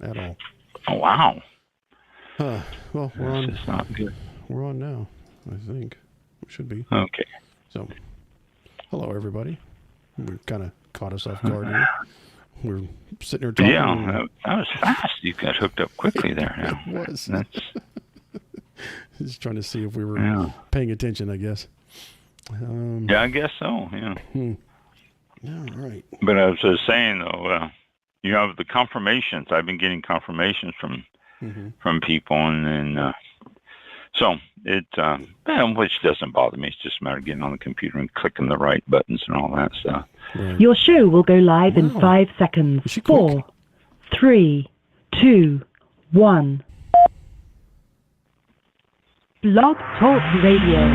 at all. Oh, wow. Well, This is not good. we're on now. I think we should be. Okay. So, hello everybody. We kind of caught us off guard here. We're sitting here talking. Yeah, that was fast. You got hooked up quickly there. It was. That's Just trying to see if we were paying attention, I guess. yeah, I guess so. Yeah. All right. But I was just saying though, you have the confirmations. I've been getting confirmations from people, and so it, which doesn't bother me. It's just a matter of getting on the computer and clicking the right buttons and all that stuff. Right. Your show will go live in 5 seconds. 4, 3, 2, 1. Blog Talk Radio.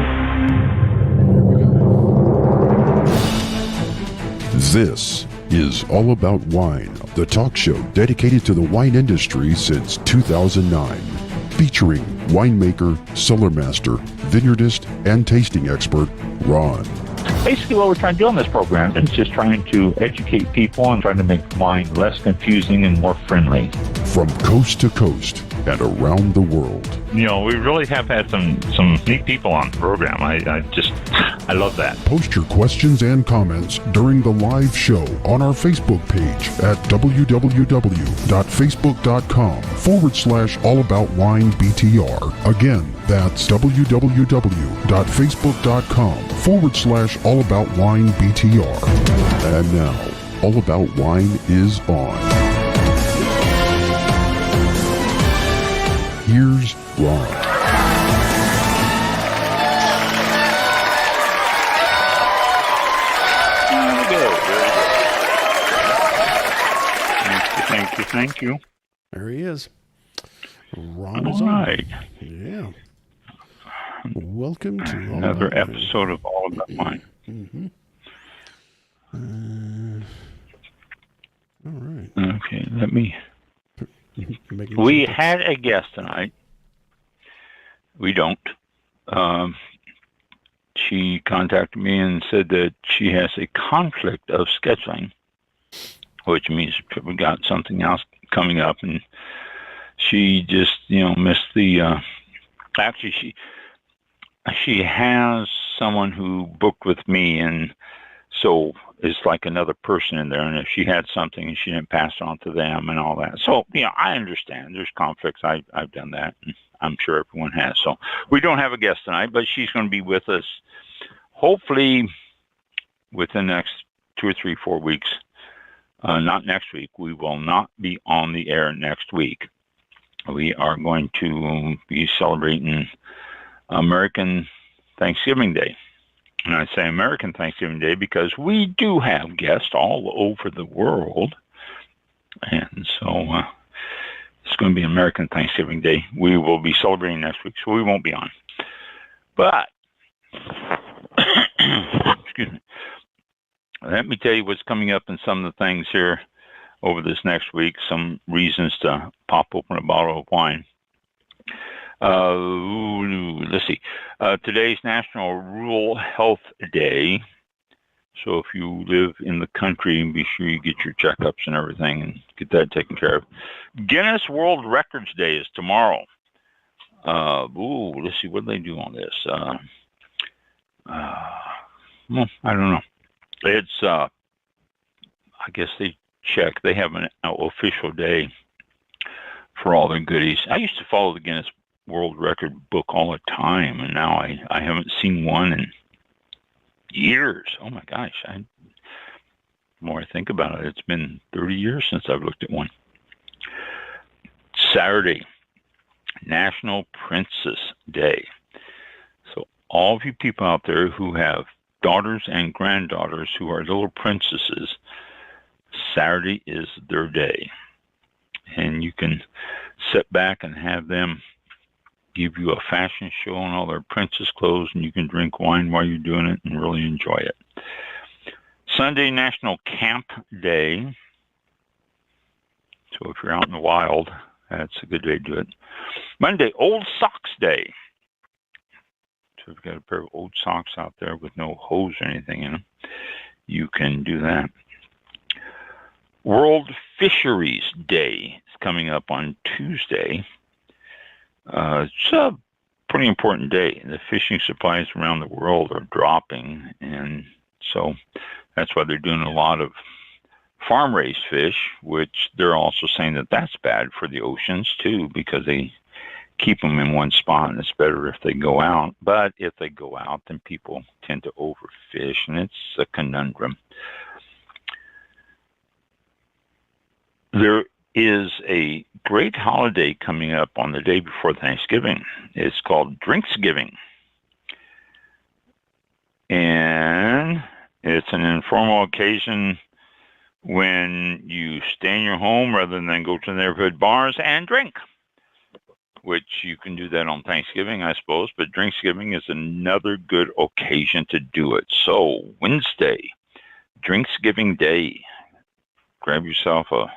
This is All About Wine, the talk show dedicated to the wine industry since 2009. Featuring winemaker, cellar master, vineyardist, and tasting expert, Ron. Basically what we're trying to do on this program is just trying to educate people and trying to make wine less confusing and more friendly. From coast to coast and around the world. You know, we really have had some neat people on the program. I love that. Post your questions and comments during the live show on our Facebook page at www.facebook.com/allaboutwinebtr. Again, that's www.facebook.com/allaboutwinebtr. And now, All About Wine is on. Here's Ron. There we go. Very good. Thank you. There he is. Ron is All on. right. Yeah. Welcome to Another episode of All About Wine. All right. Okay, let me... We had a guest tonight. We don't. She contacted me and said that she has a conflict of scheduling, which means we got something else coming up, and she just, missed the. Actually, she has someone who booked with me, and so it's like another person in there. And if she had something and she didn't pass it on to them and all that, so I understand. There's conflicts. I've done that, and I'm sure everyone has. So we don't have a guest tonight, but she's going to be with us, hopefully, within the next 2 or 3, 4 weeks. Not next week. We will not be on the air next week. We are going to be celebrating American Thanksgiving Day. And I say American Thanksgiving Day because we do have guests all over the world. And so it's going to be American Thanksgiving Day. We will be celebrating next week, so we won't be on. But, excuse me, let me tell you what's coming up in some of the things here over this next week, some reasons to pop open a bottle of wine. Let's see. Today's National Rural Health Day. So if you live in the country, be sure you get your checkups and everything and get that taken care of. Guinness World Records Day is tomorrow. Let's see. What do they do on this? Well, I don't know. It's, I guess they check. They have an official day for all their goodies. I used to follow the Guinness World Record book all the time, and now I haven't seen one in years. Oh my gosh. The more I think about it, it's been 30 years since I've looked at one. Saturday, National Princess Day. So all of you people out there who have daughters and granddaughters who are little princesses, Saturday is their day. And you can sit back and have them give you a fashion show in all their princess clothes, and you can drink wine while you're doing it and really enjoy it. Sunday, National Camp Day. So if you're out in the wild, that's a good day to do it. Monday, Old Socks Day. So if you've got a pair of old socks out there with no hose or anything in them, you can do that. World Fisheries Day is coming up on Tuesday. It's a pretty important day. The fishing supplies around the world are dropping, and so that's why they're doing a lot of farm-raised fish, which they're also saying that that's bad for the oceans too, because they keep them in one spot, and it's better if they go out. But if they go out, then people tend to overfish, and it's a conundrum. There is a great holiday coming up on the day before Thanksgiving. It's called Drinksgiving. And it's an informal occasion when you stay in your home rather than go to neighborhood bars and drink, which you can do that on Thanksgiving, I suppose, but Drinksgiving is another good occasion to do it. So Wednesday, Drinksgiving Day. Grab yourself a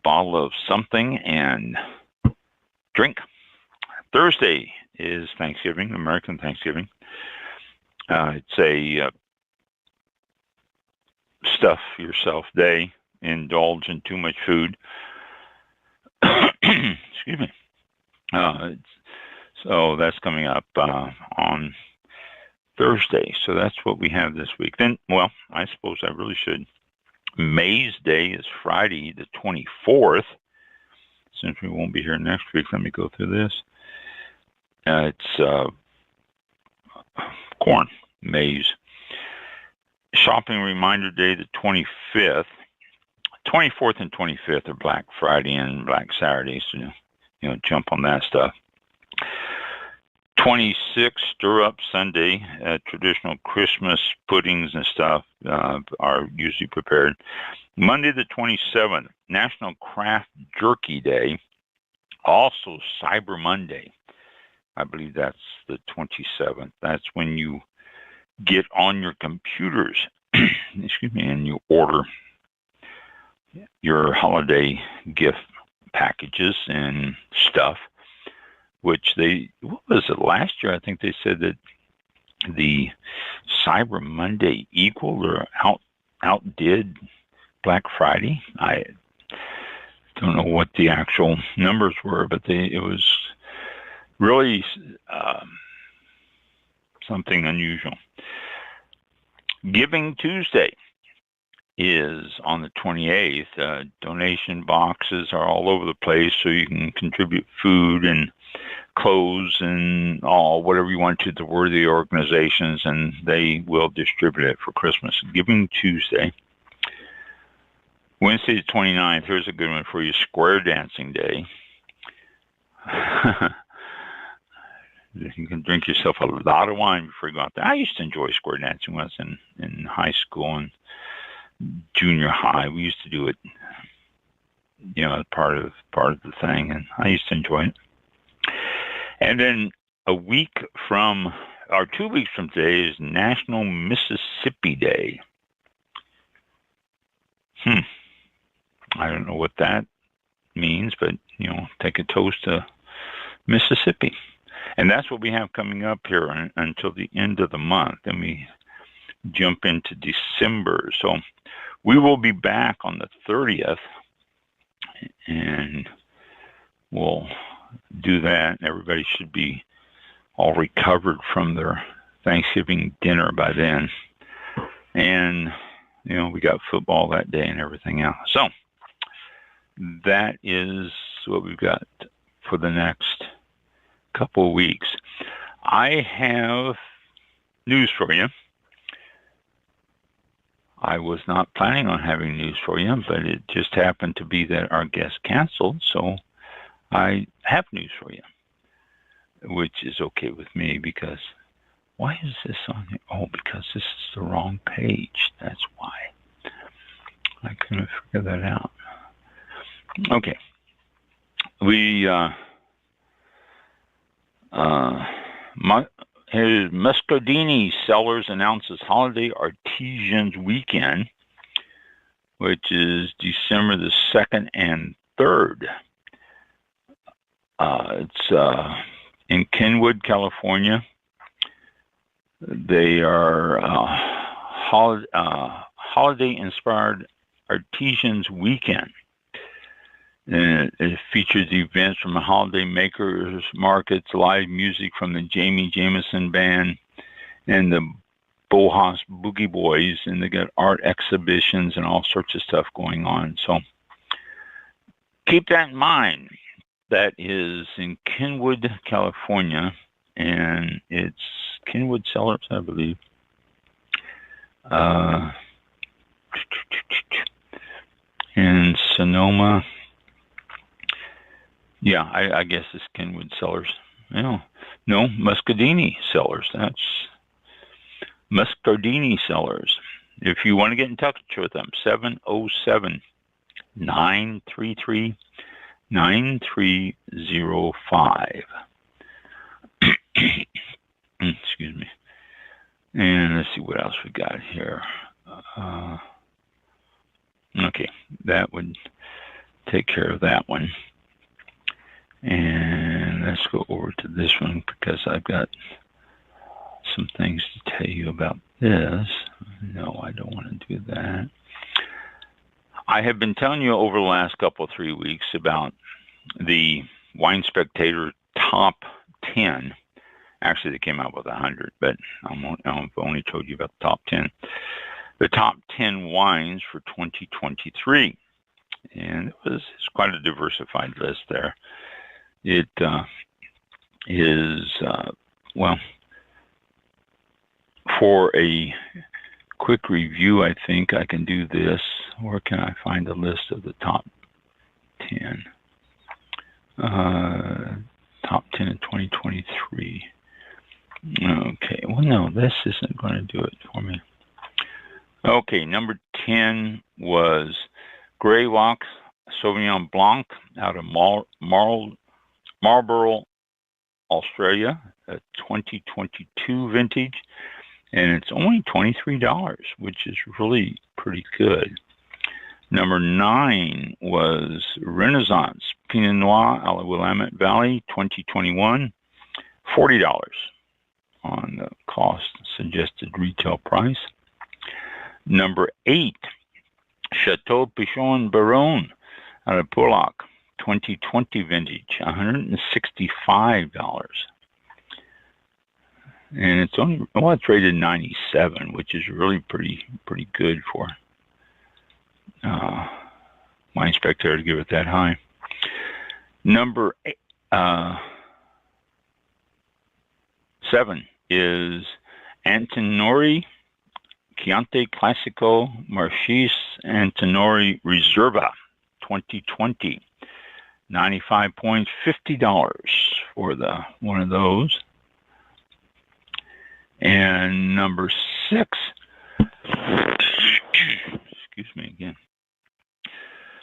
bottle of something and drink. Thursday is Thanksgiving, American Thanksgiving. It's a stuff yourself day. Indulge in too much food. Excuse me. So that's coming up on Thursday. So that's what we have this week. Then, well, I suppose I really should. May's Day is Friday, the 24th. Since we won't be here next week, let me go through this. It's corn, maize. Shopping Reminder Day, the 25th. 24th and 25th are Black Friday and Black Saturday, so jump on that stuff. 26th, Stir Up Sunday. Traditional Christmas puddings and stuff are usually prepared. Monday the 27th, National Craft Jerky Day. Also Cyber Monday. I believe that's the 27th. That's when you get on your computers, excuse me, and you order your holiday gift packages and stuff, which what was it, last year? I think they said that the Cyber Monday equaled or outdid Black Friday. I don't know what the actual numbers were, but it was really something unusual. Giving Tuesday is on the 28th. Donation boxes are all over the place, so you can contribute food and clothes and whatever you want to the worthy organizations, and they will distribute it for Christmas. Giving Tuesday. Wednesday the 29th, here's a good one for you, Square Dancing Day. You can drink yourself a lot of wine before you go out there. I used to enjoy square dancing when I was in high school and junior high. We used to do it, part of the thing, and I used to enjoy it. And then 2 weeks from today is National Mississippi Day. I don't know what that means, but take a toast to Mississippi. And that's what we have coming up here until the end of the month. Then we jump into December. So we will be back on the 30th, and we'll do that. Everybody should be all recovered from their Thanksgiving dinner by then. And, we got football that day and everything else. So that is what we've got for the next couple of weeks. I have news for you. I was not planning on having news for you, but it just happened to be that our guest canceled, so I have news for you, which is okay with me because why is this on here? Oh, because this is the wrong page. That's why. I couldn't figure that out. Okay. Muscadini Cellars announces Holiday Artisans Weekend, which is December the 2nd and 3rd. It's in Kenwood, California. They are holiday-inspired Artisans Weekend. And it features events from the holiday makers markets, live music from the Jamie Jameson Band, and the Bohas Boogie Boys, and they got art exhibitions and all sorts of stuff going on. So keep that in mind. That is in Kenwood, California, and it's Kenwood Cellars, I believe. In Sonoma. Yeah, I guess it's Kenwood Cellars. No, Muscardini Cellars. That's Muscardini Cellars. If you want to get in touch with them, 707-933-9305. Excuse me. And let's see what else we got here. Okay, that would take care of that one. And let's go over to this one because I've got some things to tell you about this. No, I don't want to do that. I have been telling you over the last 3 weeks about the Wine Spectator top 10. Actually, they came out with 100, but I've only told you about the top 10. The top 10 wines for 2023. And it's quite a diversified list there. It is, for a quick review, I think I can do this. Where can I find a list of the top 10? Top 10 in 2023. Okay, well, no, this isn't going to do it for me. Okay, number 10 was Greylock Sauvignon Blanc out of Marlborough, Australia, a 2022 vintage, and it's only $23, which is really pretty good. Number 9 was Renaissance Pinot Noir out of Willamette Valley, 2021, $40 on the cost suggested retail price. Number 8, Chateau Pichon Baron out of Porlock, 2020 vintage, $165. And it's only, it's rated 97, which is really pretty good for Wine Spectator to give it that high. Number 7 is Antinori Chianti Classico Marchese Antinori Reserva 2020. 95 points, $50 for one of those. And number 6, excuse me again.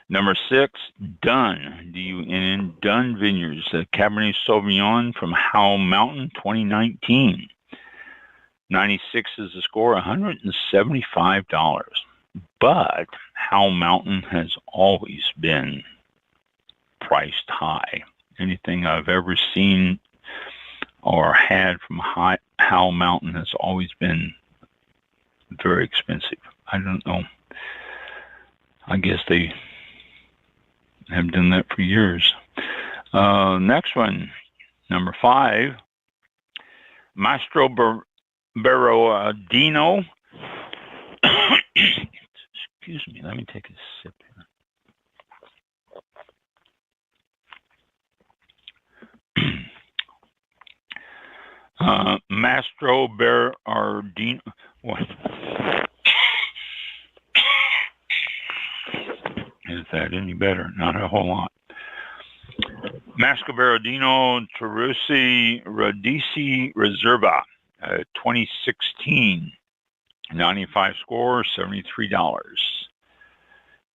Number 6, Dunn, D-U-N-N, Dunn Vineyards, Cabernet Sauvignon from Howell Mountain, 2019. 96 is the score, $175. But Howell Mountain has always been priced high. Anything I've ever seen or had from Howell Mountain has always been very expensive. I don't know. I guess they have done that for years. Next one, number 5, Mastro Berardino. Excuse me, let me take a sip here. Mastro Berardino. What? Is that any better? Not a whole lot. Mastro Berardino Terrosi Radici Reserva, 2016. 95 score, $73.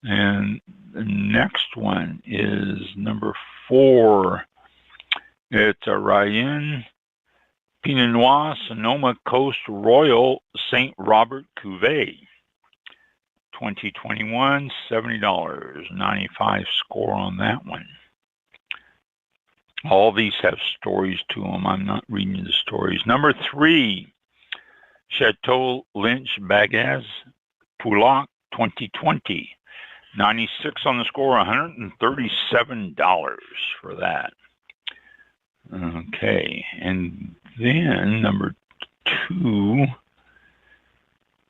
And the next one is number 4. It's a Ryan Pinot Noir Sonoma Coast Royal St. Robert Cuvée. 2021, $70. 95 score on that one. All these have stories to them. I'm not reading the stories. Number 3. Chateau Lynch Bagaz, Poulac, 2020, 96 on the score, $137 for that. Okay, and then number 2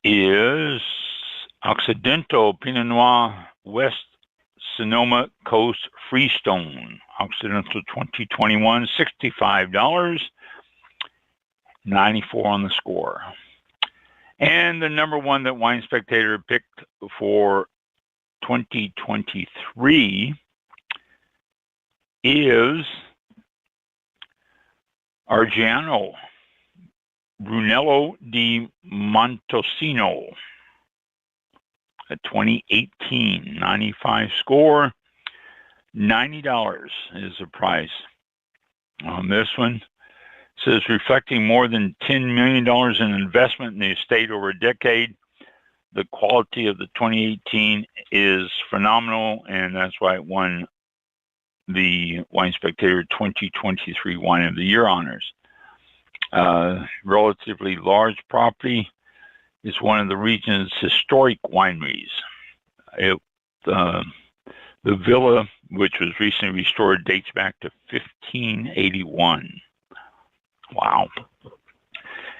is Occidental Pinot Noir West Sonoma Coast Freestone. Occidental 2021, $65, 94 on the score. And the number 1 that Wine Spectator picked for 2023 is Argiano Brunello di Montesino, a 2018 95 score. $90 is the price on this one. It says reflecting more than $10 million in investment in the estate over a decade. The quality of the 2018 is phenomenal, and that's why it won the Wine Spectator 2023 Wine of the Year honors. Relatively large property. Is one of the region's historic wineries. The villa, which was recently restored, dates back to 1581. Wow.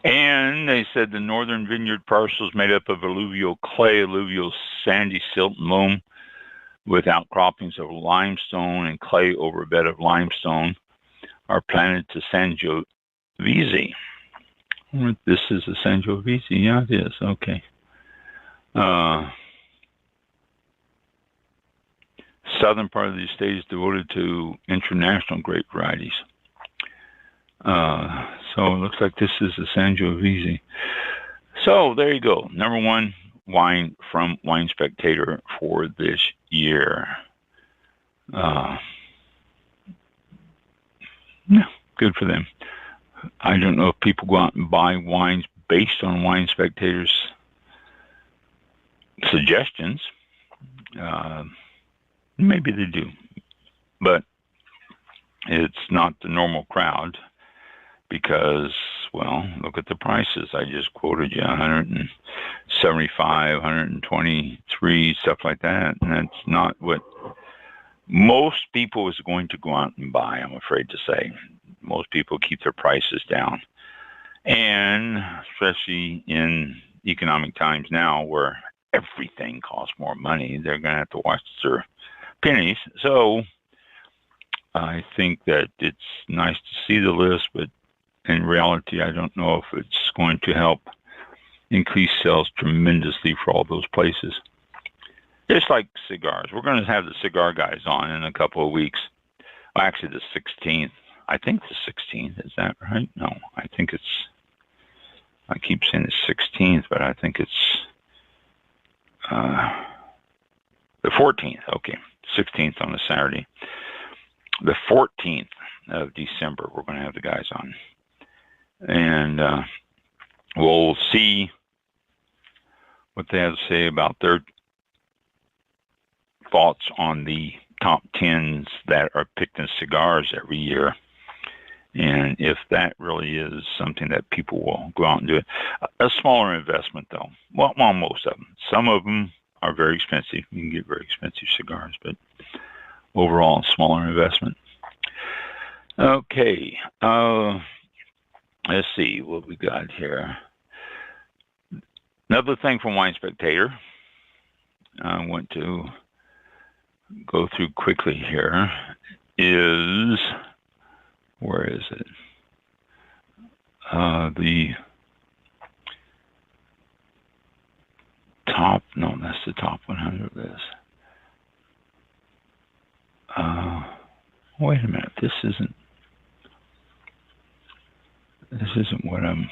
And they said the northern vineyard parcel is made up of alluvial clay, alluvial sandy silt and loam, with outcroppings of limestone and clay over a bed of limestone, are planted to Sangiovese. This is a Sangiovese. Yeah, it is. Okay. Southern part of the estate is devoted to international grape varieties. So it looks like this is a Sangiovese. So there you go. Number 1 wine from Wine Spectator for this year. Yeah, good for them. I don't know if people go out and buy wines based on Wine Spectator's suggestions. Maybe they do, but it's not the normal crowd because, well, look at the prices. I just quoted you 175, 123, stuff like that, and that's not what most people is going to go out and buy, I'm afraid to say. Most people keep their prices down, and especially in economic times now where everything costs more money, they're going to have to watch their pennies. So I think that it's nice to see the list, but in reality, I don't know if it's going to help increase sales tremendously for all those places. Just like cigars. We're going to have the cigar guys on in a couple of weeks. Well, actually, the 16th. I think the 16th. Is that right? No, I think it's... I keep saying the 16th, but I think it's the 14th. Okay, 16th on a Saturday. The 14th of December, we're going to have the guys on. And we'll see what they have to say about their thoughts on the top 10s that are picked in cigars every year. And if that really is something that people will go out and do it. A smaller investment, though. Well, most of them. Some of them are very expensive. You can get very expensive cigars, but overall, a smaller investment. Okay. Let's see what we got here. Another thing from Wine Spectator. I want to go through quickly here is... Where is it? The top, no, that's the top 100 list. Wait a minute, this isn't what I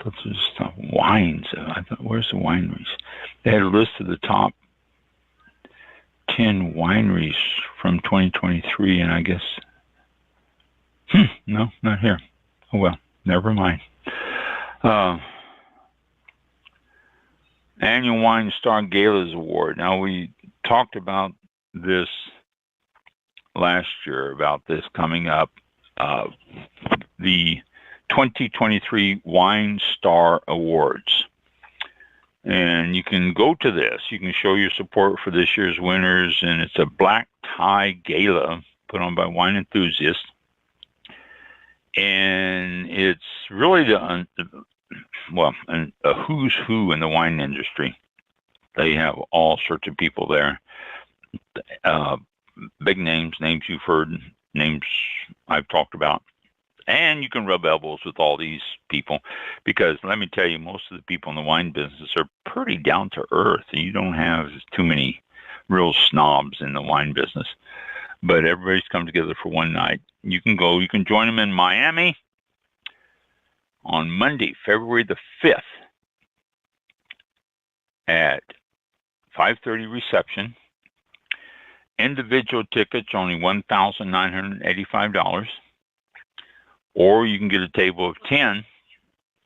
thought this was top wines. I thought, where's the wineries? They had a list of the top 10 wineries from 2023, and I guess, no, not here. Oh, well, never mind. Annual Wine Star Galas Award. Now, we talked about this last year, about this coming up. The 2023 Wine Star Awards. And you can go to this. You can show your support for this year's winners, and it's a black tie gala put on by wine enthusiasts. And it's really a who's who in the wine industry. They have all sorts of people there. Big names you've heard, names I've talked about. And you can rub elbows with all these people, because let me tell you, most of the people in the wine business are pretty down to earth. You don't have too many real snobs in the wine business, but everybody's come together for one night. You can go, you can join them in Miami on Monday, February the 5th at 5:30 reception. Individual tickets only $1,985. Or you can get a table of 10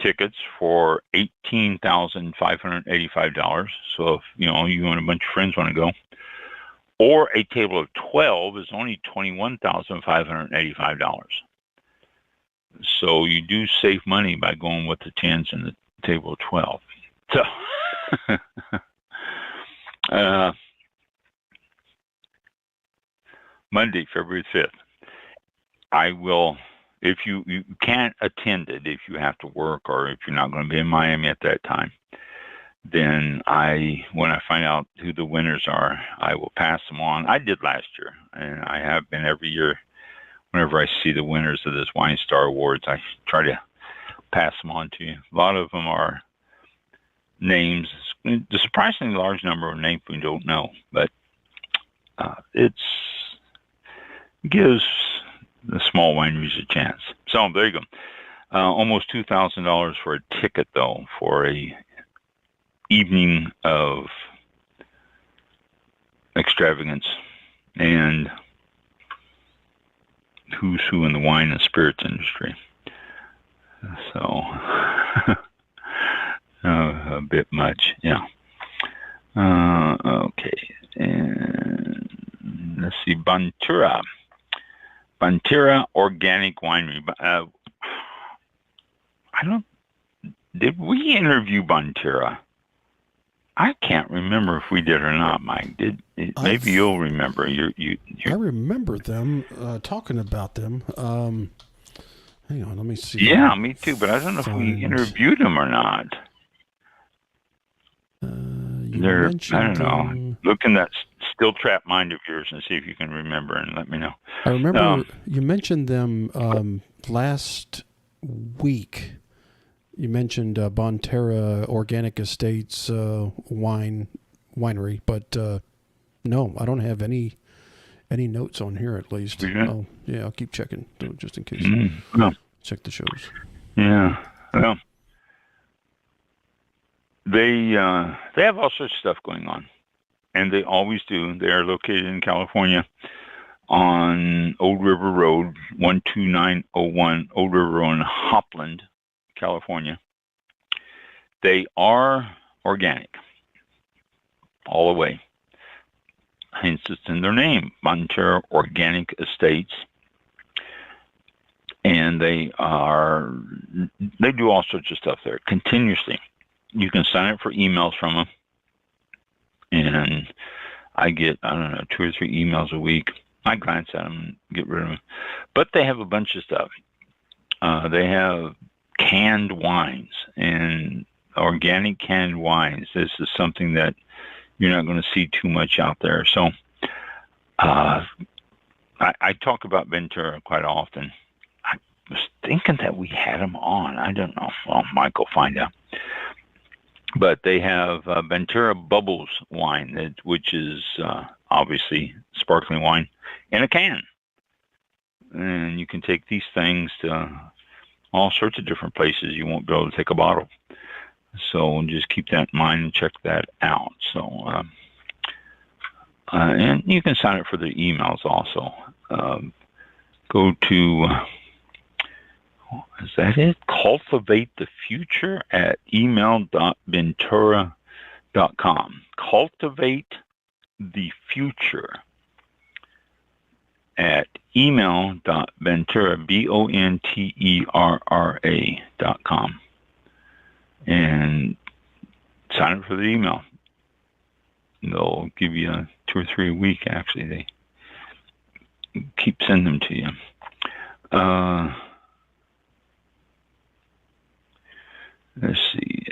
tickets for $18,585. So if you and a bunch of friends want to go, or a table of 12 is only $21,585. So you do save money by going with the 10s and the table of 12. So Monday, February 5th. I will. If you can't attend it, if you have to work or if you're not going to be in Miami at that time, then when I find out who the winners are, I will pass them on. I did last year, and I have been every year. Whenever I see the winners of this Wine Star Awards, I try to pass them on to you. A lot of them are names, the surprisingly large number of names we don't know, but it gives the small wineries a chance. So there you go. Almost $2,000 for a ticket, though, for a evening of extravagance and who's who in the wine and spirits industry. So a bit much, yeah. Okay, and let's see, Banterra Organic Winery. Did we interview Banterra? I can't remember if we did or not, Mike. Maybe you'll remember. I remember them talking about them. Hang on, let me see. Yeah, me too. But I don't know if we interviewed them or not. I don't know. Look in that still trap mind of yours and see if you can remember, and let me know. I remember you mentioned them last week. You mentioned Banterra Organic Estates winery, but no, I don't have any notes on here at least. Oh, yeah, I'll keep checking just in case. No. Check the shows. Yeah. Well, they have all sorts of stuff going on, and they always do. They are located in California on Old River Road, 12901 Old River Road in Hopland, California. They are organic all the way. Hence, it's in their name, Banterra Organic Estates. And they do all sorts of stuff there continuously. You can sign up for emails from them, and I get, 2 or 3 emails a week. I glance at them and get rid of them. But they have a bunch of stuff. They have canned wines and organic canned wines. This is something that you're not going to see too much out there. So I talk about Banterra quite often. I was thinking that we had them on. I don't know. Well, Mike will find out. But they have Banterra Bubbles wine, which is obviously sparkling wine in a can. And you can take these things to all sorts of different places. You won't be able to take a bottle. So just keep that in mind and check that out. So, and you can sign up for the emails also. Go to, is that it? Cultivate the Future at email.banterra.com. Cultivate the Future at email.banterra, BONTERRA.com. And sign up for the email. They'll give you 2 or 3 a week. Actually, they keep sending them to you. Let's see.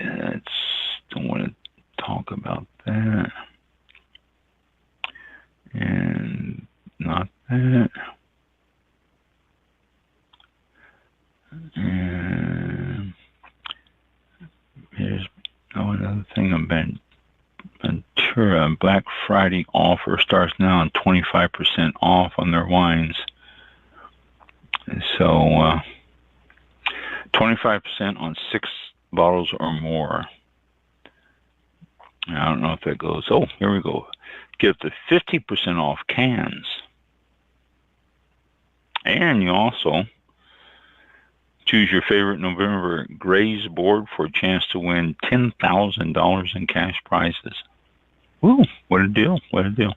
Don't want to talk about that. And not that. And here's another thing about Ventura. Black Friday offer starts now and 25% off on their wines. So 25% on 6 bottles or more. I don't know if that goes. Oh, here we go. Get up to 50% off cans. And you also choose your favorite November Grays board for a chance to win $10,000 in cash prizes. Woo, what a deal. What a deal.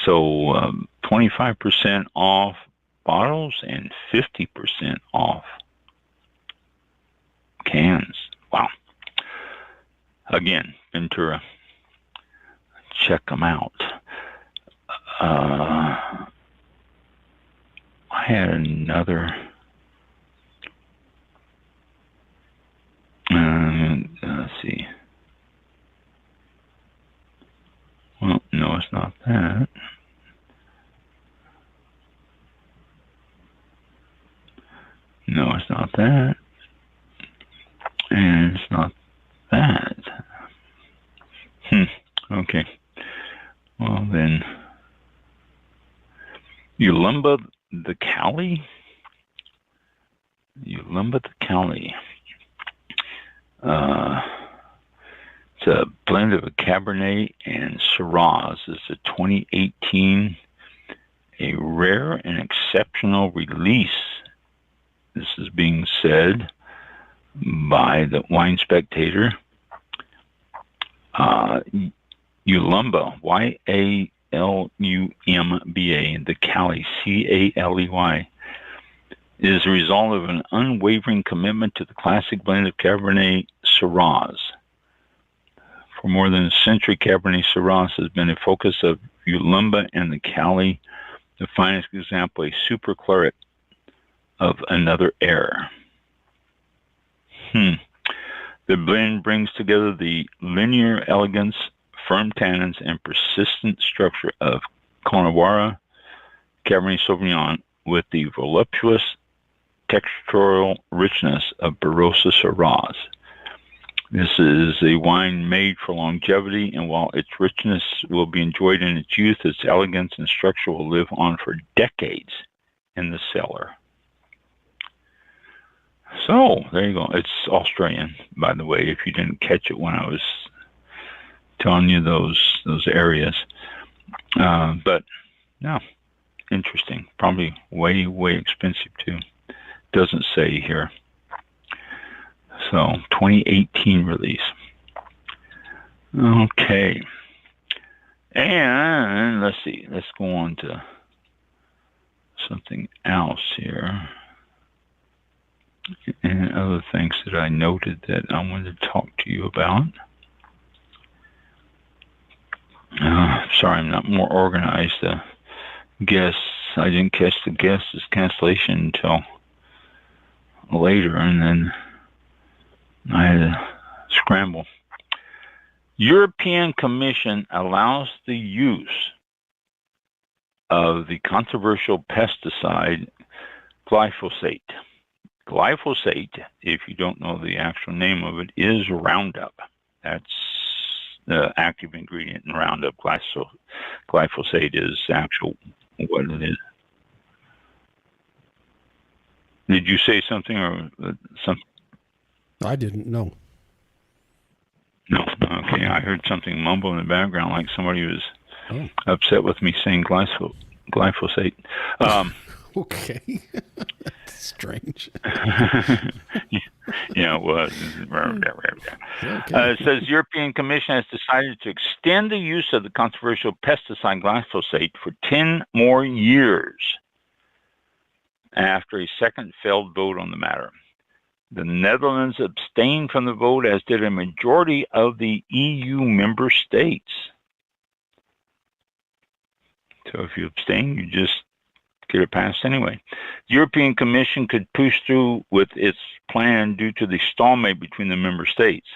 So 25% off bottles and 50% off cans. Wow. Again, Ventura. Check them out. I had another. Let's see. Well, no, it's not that. No, it's not that. And it's not that. Okay. Well, then, Yulumba the Cali? Yulumba the Cali. It's a blend of a Cabernet and Shiraz. It's a 2018, a rare and exceptional release. This is being said by the Wine Spectator. Yulumba, Y-A-L-U-M-B-A, the Cali, C-A-L-E-Y, is a result of an unwavering commitment to the classic blend of Cabernet Shiraz. For more than a century, Cabernet Shiraz has been a focus of Yulumba and the Cali, the finest example, a super claret of another era. The blend brings together the linear elegance, firm tannins, and persistent structure of Coonawarra Cabernet Sauvignon with the voluptuous textural richness of Barossa Shiraz. This is a wine made for longevity, and while its richness will be enjoyed in its youth, its elegance and structure will live on for decades in the cellar. So, there you go. It's Australian, by the way, if you didn't catch it when I was telling you those areas. But, no, interesting. Probably way, way expensive, too. Doesn't say here. So, 2018 release. Okay. And, let's see. Let's go on to something else here. And other things that I noted that I wanted to talk to you about. Sorry, I'm not more organized. Guests, I didn't catch the guests' cancellation until later, and then I had to scramble. European Commission allows the use of the controversial pesticide glyphosate. Glyphosate, if you don't know the actual name of it, is Roundup. That's the active ingredient in Roundup. Glyphosate is actual what it is. Did you say something or something? I didn't know. No. Okay, I heard something mumble in the background, like somebody was upset with me saying glyphosate. Okay. That's strange. Yeah, it was. It says European Commission has decided to extend the use of the controversial pesticide glyphosate for 10 more years after a second failed vote on the matter. The Netherlands abstained from the vote, as did a majority of the EU member states. So if you abstain, you just get it passed anyway. The European Commission could push through with its plan due to the stalemate between the member states.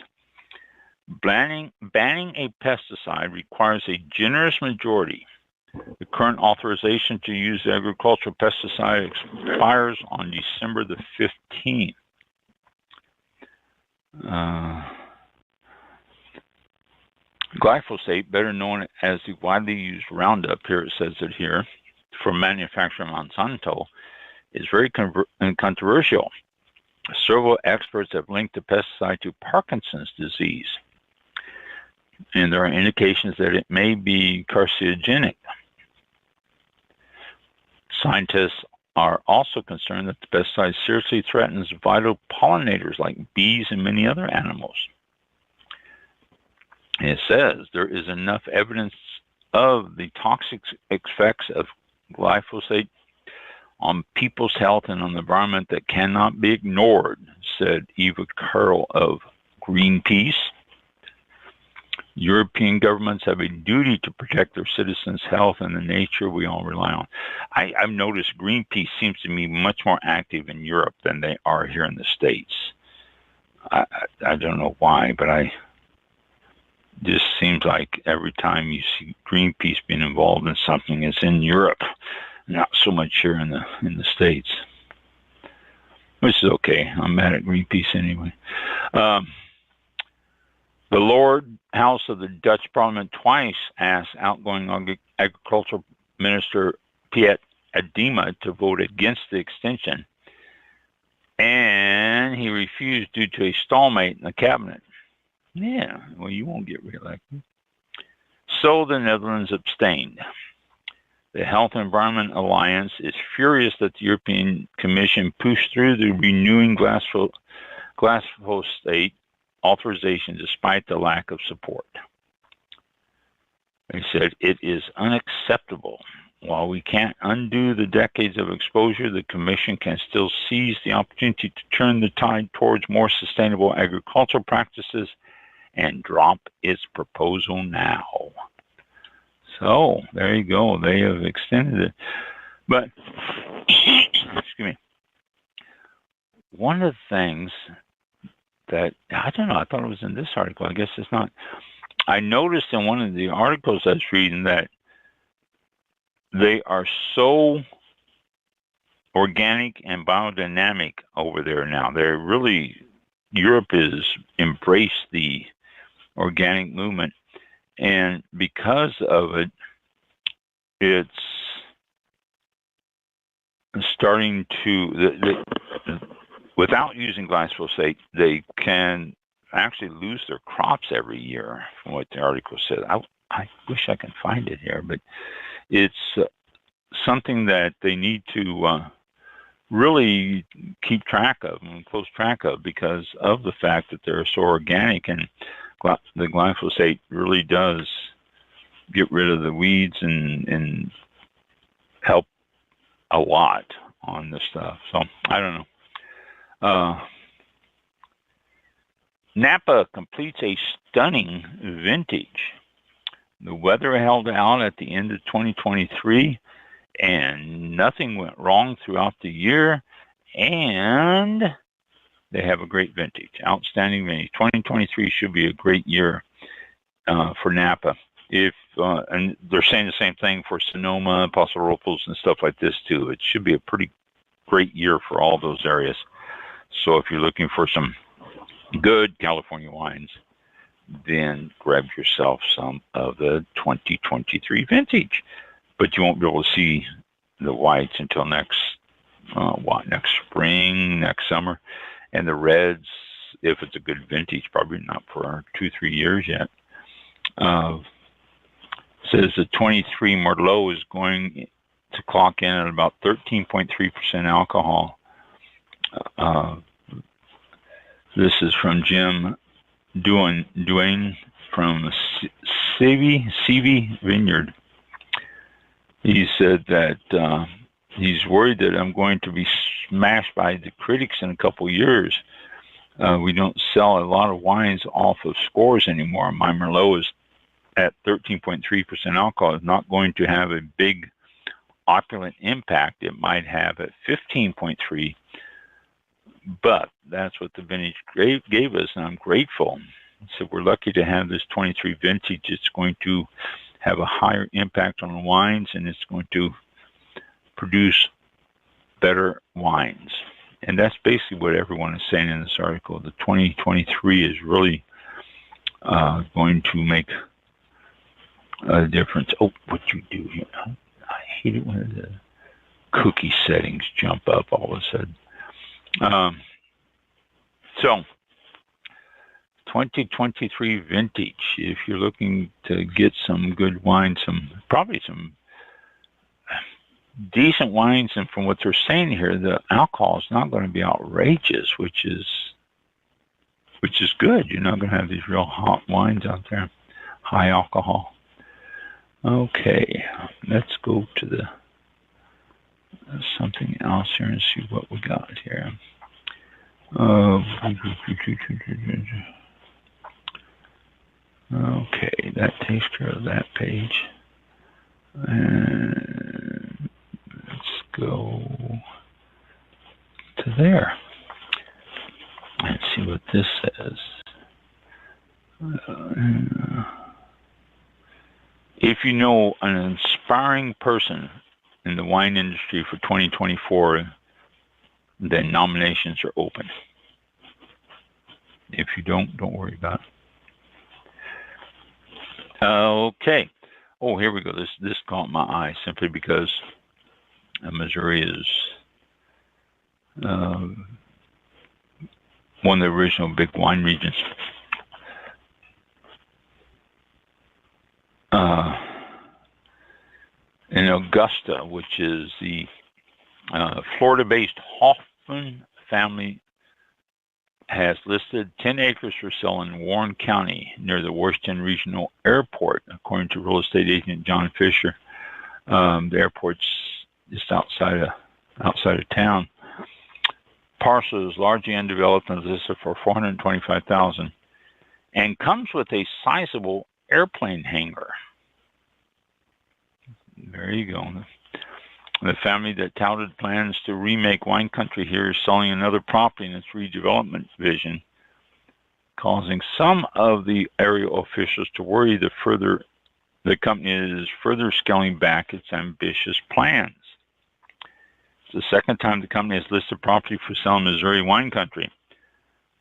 Banning a pesticide requires a generous majority. The current authorization to use the agricultural pesticide expires on December the 15th. Glyphosate, better known as the widely used Roundup, here it says it here, from manufacturer Monsanto, is very controversial. Several experts have linked the pesticide to Parkinson's disease, and there are indications that it may be carcinogenic. Scientists are also concerned that the pesticide seriously threatens vital pollinators like bees and many other animals. And it says there is enough evidence of the toxic effects of glyphosate on people's health and on the environment that cannot be ignored, said Eva Carroll of Greenpeace. European governments have a duty to protect their citizens' health and the nature we all rely on. I've noticed Greenpeace seems to be much more active in Europe than they are here in the States. I don't know why, but just seems like every time you see Greenpeace being involved in something, it's in Europe, not so much here in the States. Which is okay. I'm mad at Greenpeace anyway. The lower house of the Dutch Parliament twice asked outgoing Agricultural Minister Piet Adema to vote against the extension, and he refused due to a stalemate in the cabinet. Yeah, well, you won't get reelected. So the Netherlands abstained. The Health and Environment Alliance is furious that the European Commission pushed through the renewing glyphosate authorization despite the lack of support. They said it is unacceptable. While we can't undo the decades of exposure, the Commission can still seize the opportunity to turn the tide towards more sustainable agricultural practices and drop its proposal now. So there you go. They have extended it. But excuse me. One of the things that, I don't know, I thought it was in this article. I guess it's not. I noticed in one of the articles I was reading that they are so organic and biodynamic over there now. They're really, Europe has embraced the organic movement, and because of it, it's starting to, without using glyphosate, they can actually lose their crops every year, from what the article said. I wish I can find it here, but it's something that they need to really keep track of and close track of, because of the fact that they're so organic, and the glyphosate really does get rid of the weeds and help a lot on this stuff. So I don't know. Napa completes a stunning vintage. The weather held out at the end of 2023, and nothing went wrong throughout the year, and they have a great vintage, outstanding vintage. 2023 should be a great year for Napa. And they're saying the same thing for Sonoma, Paso Robles, and stuff like this too. It should be a pretty great year for all those areas. So if you're looking for some good California wines, then grab yourself some of the 2023 vintage. But you won't be able to see the whites until next spring, next summer. And the reds, if it's a good vintage, probably not for 2-3 years yet. Says the 23 Merlot is going to clock in at about 13.3% alcohol. This is from Jim Duane from CV Vineyard. He said that he's worried that I'm going to be smashed by the critics in a couple of years. We don't sell a lot of wines off of scores anymore. My Merlot is at 13.3% alcohol. It's not going to have a big opulent impact. It might have at 15.3, but that's what the vintage gave us, and I'm grateful. So we're lucky to have this 23 vintage. It's going to have a higher impact on the wines, and it's going to produce better wines. And that's basically what everyone is saying in this article. The 2023 is really going to make a difference. Oh, what you do here. I hate it when the cookie settings jump up all of a sudden. So, 2023 vintage. If you're looking to get some good wine, probably some decent wines, and from what they're saying here, the alcohol is not going to be outrageous, which is good. You're not going to have these real hot wines out there, high alcohol. Okay, let's go to the something else here and see what we got here. Okay, that takes care of that page. And let's go to there. Let's see what this says. If you know an inspiring person in the wine industry for 2024, then nominations are open. If you don't worry about it. Okay. Oh, here we go. This caught my eye simply because Missouri is one of the original big wine regions. In Augusta, which is the Florida-based Hoffman family, has listed 10 acres for sale in Warren County near the Washington Regional Airport, according to real estate agent John Fisher. The airport's just outside of town. Parcel is largely undeveloped and listed for $425,000, and comes with a sizable airplane hangar. There you go. The family that touted plans to remake wine country here is selling another property in its redevelopment vision, causing some of the area officials to worry the company is further scaling back its ambitious plans. It's the second time the company has listed property for sale in Missouri wine country.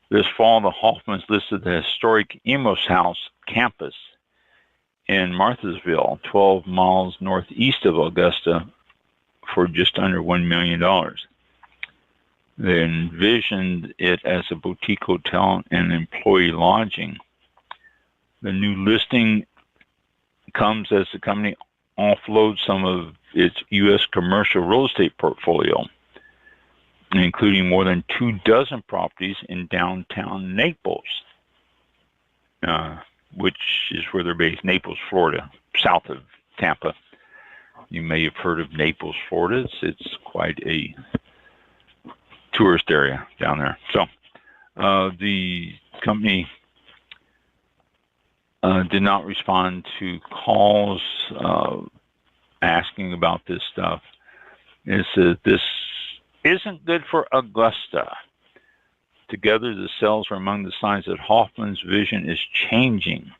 This fall, the Hoffmans listed the historic Emos House campus in Marthasville, 12 miles northeast of Augusta, for just under $1 million. They envisioned it as a boutique hotel and employee lodging. The new listing comes as the company offloads some of its U.S. commercial real estate portfolio, including more than 24 properties in downtown Naples, which is where they're based, Naples, Florida, south of Tampa. You may have heard of Naples, Florida. It's quite a tourist area down there. So the company did not respond to calls asking about this stuff. It says this isn't good for Augusta. Together, the sales are among the signs that Hoffman's vision is changing.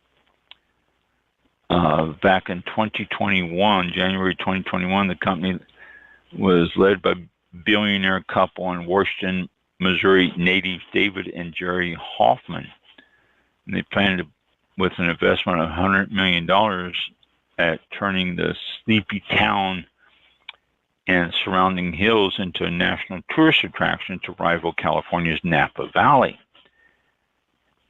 Back in 2021, January 2021, the company was led by billionaire couple in Washington, Missouri native David and Jerry Hoffman. And they planned with an investment of $100 million at turning the sleepy town and surrounding hills into a national tourist attraction to rival California's Napa Valley.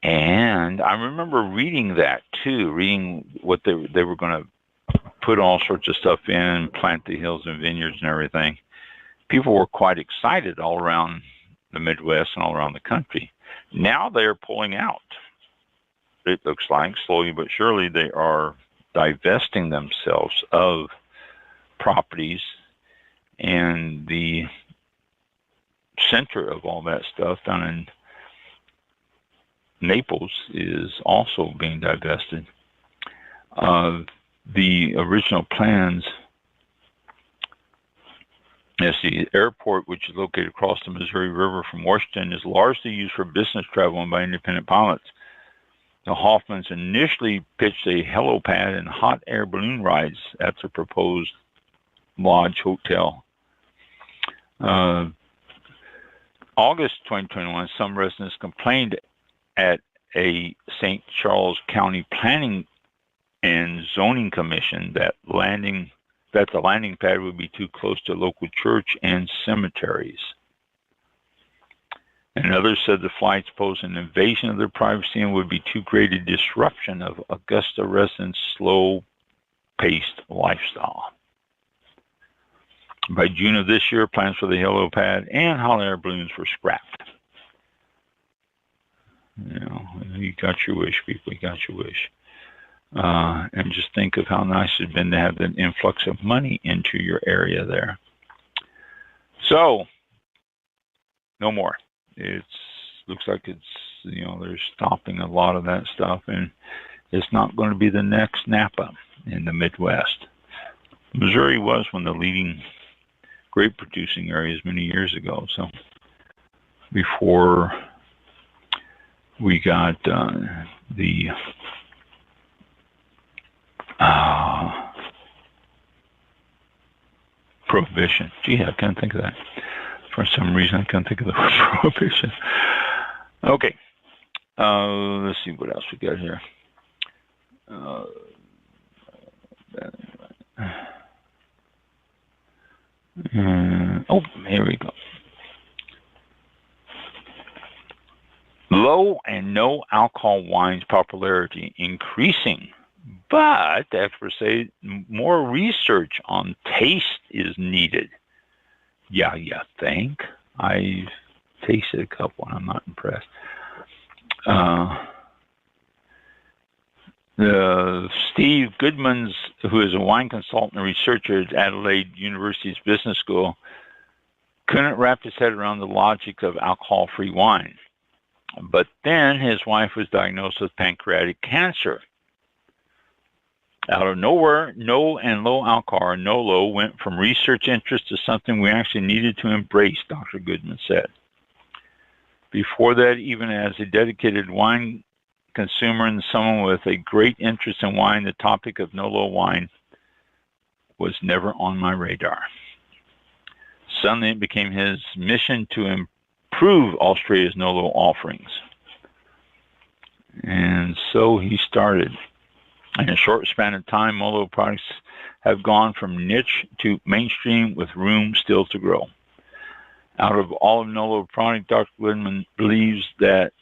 And I remember reading that too, reading what they were going to put all sorts of stuff in, plant the hills and vineyards and everything. People were quite excited all around the Midwest and all around the country. Now they're pulling out. It looks like slowly but surely they are divesting themselves of properties And the center of all that stuff down in Naples is also being divested. The original plans, as the airport, which is located across the Missouri River from Washington, is largely used for business travel and by independent pilots. The Hoffmans initially pitched a helipad and hot air balloon rides at the proposed Lodge Hotel. August 2021, some residents complained at a St. Charles County Planning and Zoning Commission that the landing pad would be too close to local church and cemeteries. And others said the flights pose an invasion of their privacy and would be too great a disruption of Augusta residents' slow-paced lifestyle. By June of this year, plans for the helipad and hot air balloons were scrapped. You know, you got your wish, people. You got your wish. And just think of how nice it's been to have an influx of money into your area there. So, no more. Looks like it's, you know, they're stopping a lot of that stuff, and it's not going to be the next Napa in the Midwest. Missouri was one of the leading grape producing areas many years ago. So before we got the Prohibition. Gee, I can't think of that. For some reason, I can't think of the word Prohibition. Okay. Let's see what else we got here. Oh, here we go. Low and no alcohol wines popularity increasing, but the experts say more research on taste is needed. Yeah, you think? I've tasted a couple and I'm not impressed. Steve Goodmans, who is a wine consultant and researcher at Adelaide University's Business School, couldn't wrap his head around the logic of alcohol-free wine. But then his wife was diagnosed with pancreatic cancer. Out of nowhere, no and low alcohol, or NOLO, went from research interest to something we actually needed to embrace, Dr. Goodman said. Before that, even as a dedicated wine consumer and someone with a great interest in wine, the topic of NOLO wine was never on my radar. Suddenly, it became his mission to improve Australia's NOLO offerings. And so he started. In a short span of time, NOLO products have gone from niche to mainstream with room still to grow. Out of all of NOLO product, Dr. Goodman believes that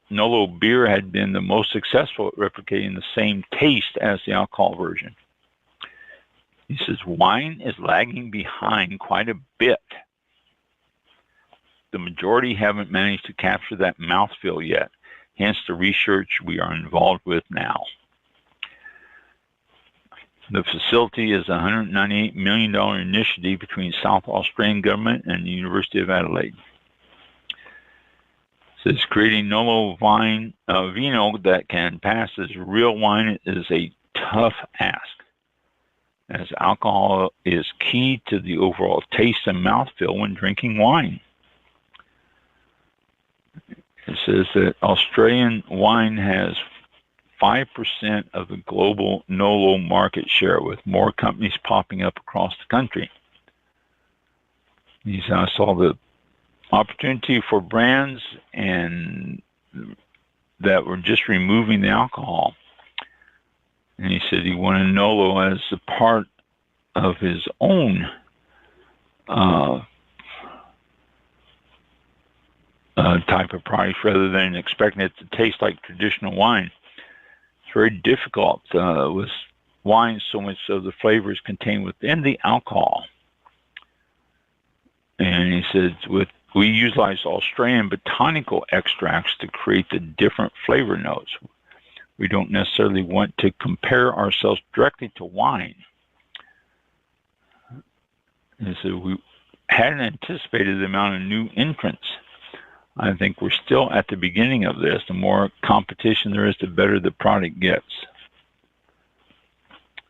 NOLO beer had been the most successful at replicating the same taste as the alcohol version. He says wine is lagging behind quite a bit. The majority haven't managed to capture that mouthfeel yet, hence the research we are involved with now. The facility is a $198 million initiative between South Australian government and the University of Adelaide. It says creating NOLO vino that can pass as real wine is a tough ask, as alcohol is key to the overall taste and mouthfeel when drinking wine. It says that Australian wine has 5% of the global NOLO market share, with more companies popping up across the country. He said, I saw the opportunity for brands and that were just removing the alcohol. And he said he wanted NOLO as a part of his own type of product, rather than expecting it to taste like traditional wine. It's very difficult with wine, so much of the flavor is contained within the alcohol. And he said, we utilize Australian botanical extracts to create the different flavor notes. We don't necessarily want to compare ourselves directly to wine. He said, we hadn't anticipated the amount of new entrants. I think we're still at the beginning of this. The more competition there is, the better the product gets.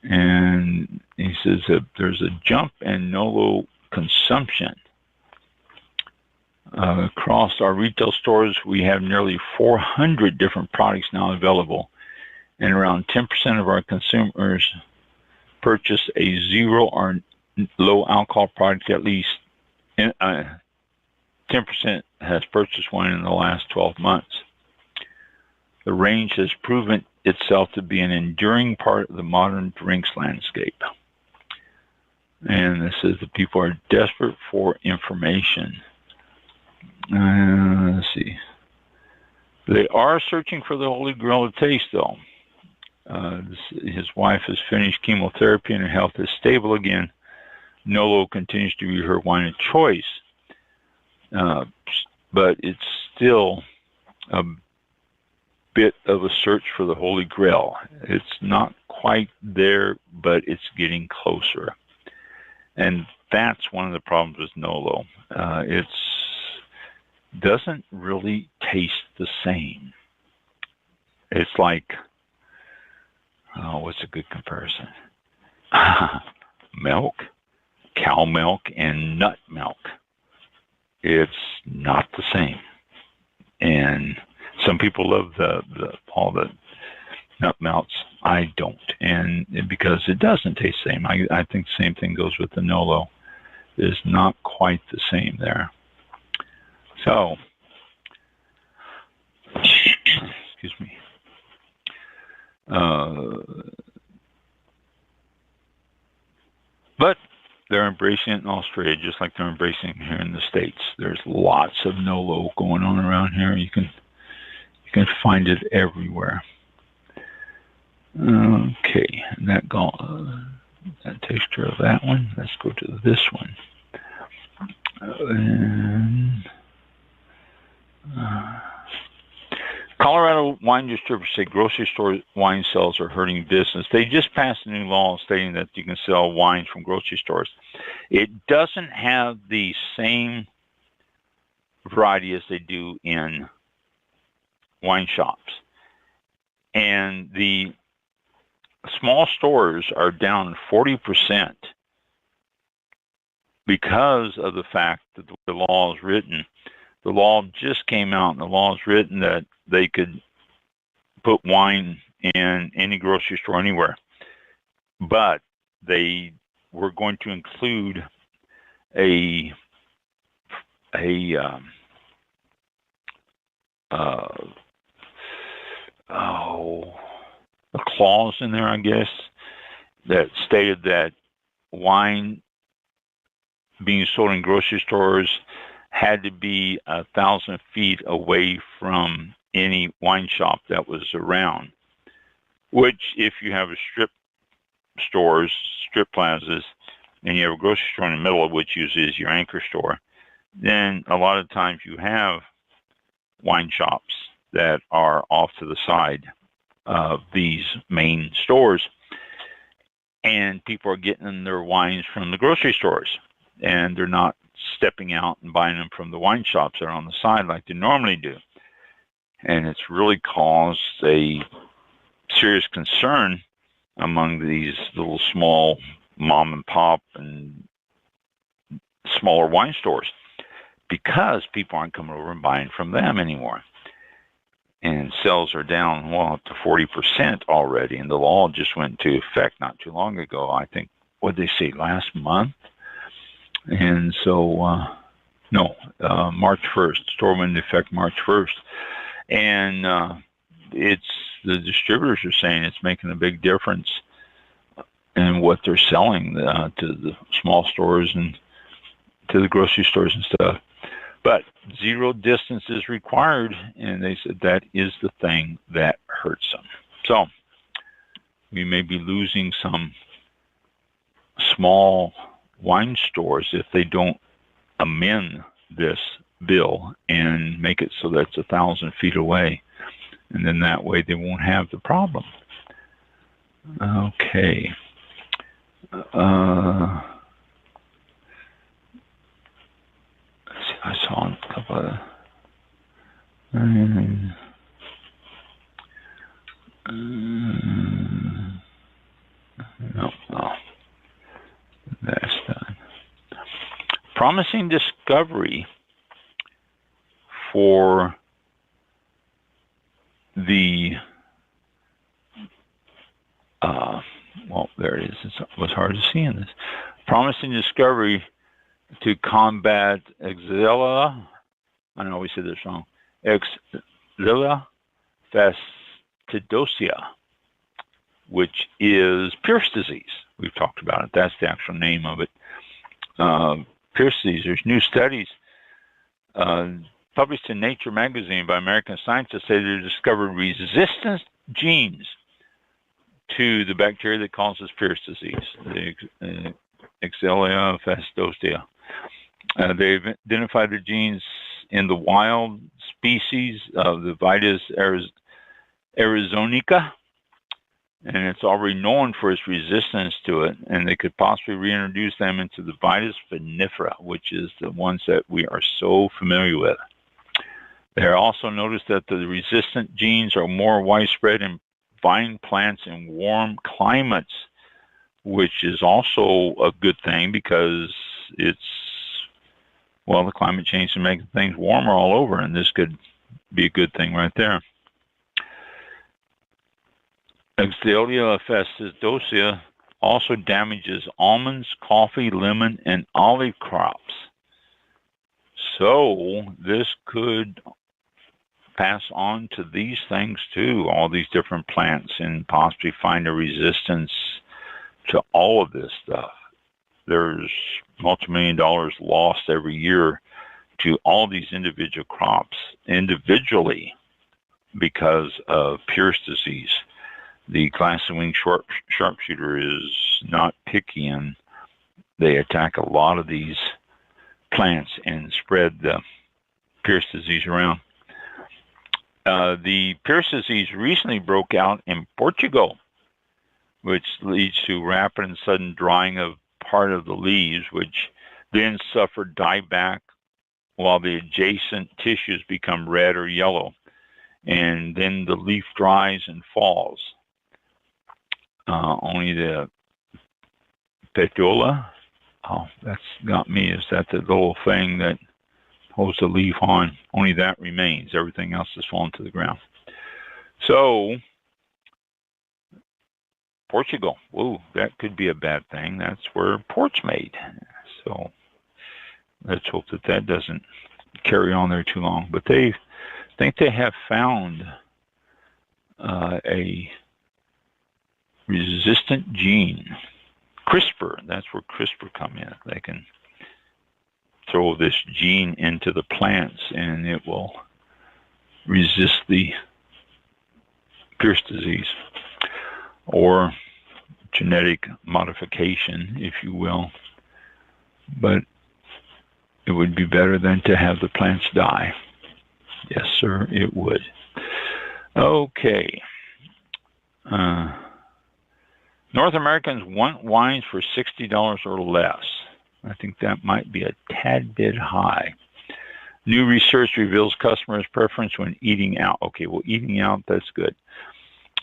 And he says that there's a jump in NOLO consumption. Across our retail stores, we have nearly 400 different products now available, and around 10% of our consumers purchase a zero or low alcohol product. At least 10% has purchased one in the last 12 months. The range has proven itself to be an enduring part of the modern drinks landscape. And it says that people are desperate for information. Let's see. They are searching for the Holy Grail of taste, though. His wife has finished chemotherapy and her health is stable again. Nolo continues to be her wine of choice, but it's still a bit of a search for the Holy Grail. It's not quite there, but it's getting closer. And that's one of the problems with Nolo. It doesn't really taste the same. It's like, what's a good comparison? Milk, cow milk, and nut milk. It's not the same. And some people love all the nut melts. I don't, and because it doesn't taste the same. I think the same thing goes with the Nolo. It's not quite the same there. So, excuse me. But they're embracing it in Australia, just like they're embracing it here in the States. There's lots of Nolo going on around here. You can find it everywhere. Okay, and that takes care of that one. Let's go to this one. Colorado wine distributors say grocery store wine sales are hurting business. They just passed a new law stating that you can sell wines from grocery stores. It doesn't have the same variety as they do in wine shops. And the small stores are down 40% because of the fact that the law is written. The law just came out, and the law is written that they could put wine in any grocery store anywhere. But they were going to include a clause in there, I guess, that stated that wine being sold in grocery stores had to be 1,000 feet away from any wine shop that was around, which if you have a strip plazas, and you have a grocery store in the middle of which is your anchor store, then a lot of times you have wine shops that are off to the side of these main stores, and people are getting their wines from the grocery stores, and they're not stepping out and buying them from the wine shops that are on the side like they normally do. And it's really caused a serious concern among these little small mom and pop and smaller wine stores, because people aren't coming over and buying from them anymore. And sales are down, up to 40% already. And the law just went into effect not too long ago. I think, what did they say, last month? And so, March 1st. The store went into effect March 1st. And the distributors are saying it's making a big difference in what they're selling to the small stores and to the grocery stores and stuff. But zero distance is required, and they said that is the thing that hurts them. So we may be losing some small wine stores if they don't amend this bill and make it so that's 1,000 feet away, and then that way they won't have the problem. Okay. No, that's done. Promising discovery for the well, there it is. It was hard to see in this. Promising discovery to combat Xylella. I know we said this wrong. Xylella fastidiosa, which is Pierce disease. We've talked about it. That's the actual name of it. Pierce disease. There's new studies published in Nature magazine by American scientists say they discovered resistant genes to the bacteria that causes Pierce disease, the Xylella fastidiosa. They've identified the genes in the wild species of the Vitis arizonica, and it's already known for its resistance to it, and they could possibly reintroduce them into the Vitis vinifera, which is the ones that we are so familiar with. They also noticed that the resistant genes are more widespread in vine plants in warm climates, which is also a good thing because it's, well, the climate change is making things warmer all over, and this could be a good thing right there. Xylella fastidiosa also damages almonds, coffee, lemon, and olive crops. So this could pass on to these things too, all these different plants, and possibly find a resistance to all of this stuff. There's multi-million dollars lost every year to all these individual crops individually because of Pierce disease. The glassy-winged sharpshooter is not picky, and they attack a lot of these plants and spread the Pierce disease around. The Pierce disease recently broke out in Portugal, which leads to rapid and sudden drying of part of the leaves, which then suffer dieback while the adjacent tissues become red or yellow, and then the leaf dries and falls. Only the petiola, oh, that's got me, is that the little thing that holds the leaf on? Only that remains. Everything else has fallen to the ground. So, Portugal, whoa, that could be a bad thing. That's where port's made. So, let's hope that that doesn't carry on there too long. But they think they have found a resistant gene. CRISPR, that's where CRISPR come in. They can throw this gene into the plants and it will resist the Pierce disease, or genetic modification, if you will. But it would be better than to have the plants die. Yes, sir, it would. Okay. North Americans want wines for $60 or less. I think that might be a tad bit high. New research reveals customers' preference when eating out. Okay, well, eating out, that's good.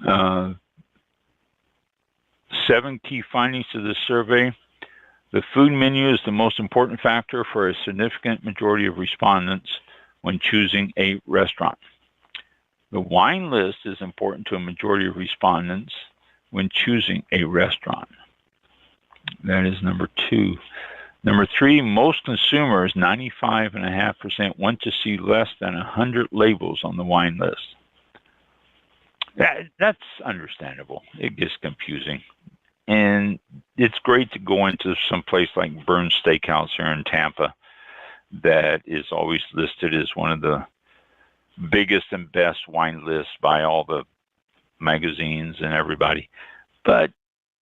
7 key findings to this survey. The food menu is the most important factor for a significant majority of respondents when choosing a restaurant. The wine list is important to a majority of respondents when choosing a restaurant. That is number 2. Number 3, most consumers, 95.5%, want to see less than 100 labels on the wine list. That's understandable. It gets confusing. And it's great to go into some place like Burns Steakhouse here in Tampa that is always listed as one of the biggest and best wine lists by all the magazines and everybody. But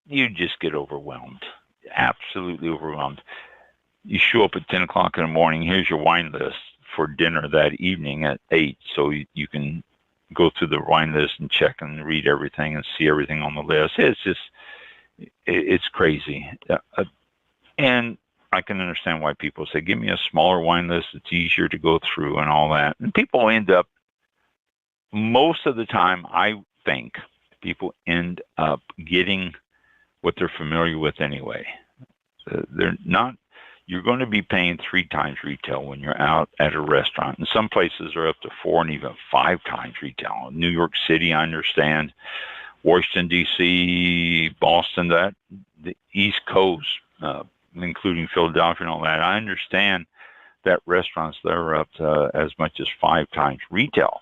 you just get overwhelmed, absolutely overwhelmed. You show up at 10 o'clock in the morning, here's your wine list for dinner that evening at 8, so you can go through the wine list and check and read everything and see everything on the list. It's just, it's crazy. And I can understand why people say, give me a smaller wine list. It's easier to go through and all that. And people end up, most of the time, I think people end up getting what they're familiar with anyway. They're not, you're going to be paying 3 times retail when you're out at a restaurant. And some places are up to 4 and even 5 times retail. New York City, I understand. Washington, D.C., Boston, the East Coast, including Philadelphia and all that. I understand that restaurants there are up to as much as 5 times retail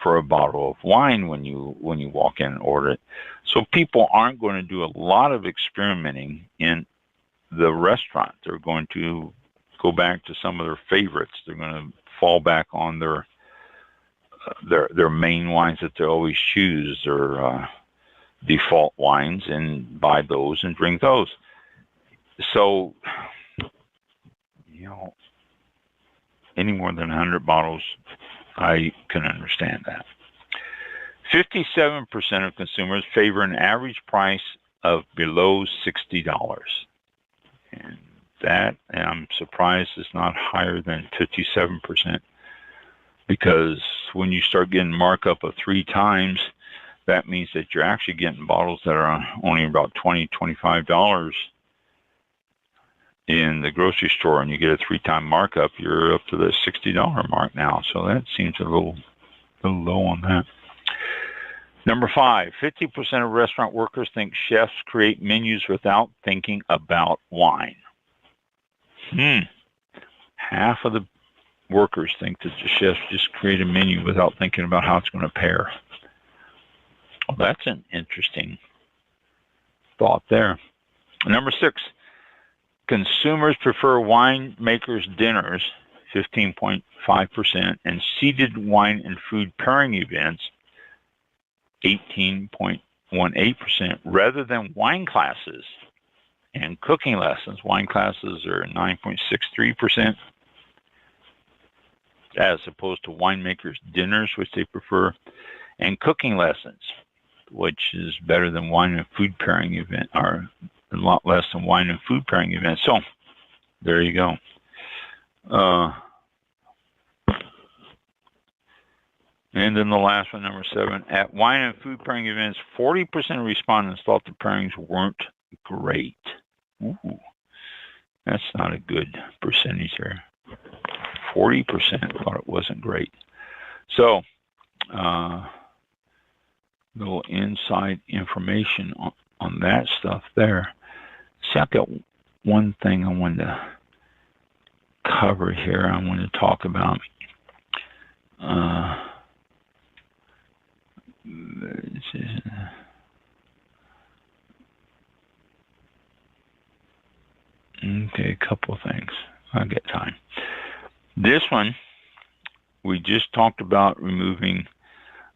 for a bottle of wine when you walk in and order it. So people aren't going to do a lot of experimenting in the restaurant. They're going to go back to some of their favorites. They're going to fall back on their main wines that they always choose, their default wines, and buy those and drink those. So, any more than 100 bottles, I can understand that. 57% of consumers favor an average price of below $60. And that, I'm surprised, is not higher than 57%, because when you start getting markup of 3 times, that means that you're actually getting bottles that are only about $20, $25 in the grocery store, and you get a 3-time markup, you're up to the $60 mark now. So that seems a little low on that. Number 5, 50% of restaurant workers think chefs create menus without thinking about wine. Half of the workers think that the chefs just create a menu without thinking about how it's going to pair. Well, that's an interesting thought there. Number 6, consumers prefer winemakers' dinners, 15.5%, and seated wine and food pairing events, 18.18%, rather than wine classes and cooking lessons. Wine classes are 9.63%, as opposed to winemakers' dinners, which they prefer, and cooking lessons, which is better than wine and food pairing event, or a lot less than wine and food pairing events. So there you go. And then the last one, number 7, at wine and food pairing events, 40% of respondents thought the pairings weren't great. Ooh, that's not a good percentage there. 40% thought it wasn't great. So, little inside information on that stuff there. See, I've got one thing I wanted to cover here. I want to talk about. Okay, a couple of things. I'll get time. This one, we just talked about removing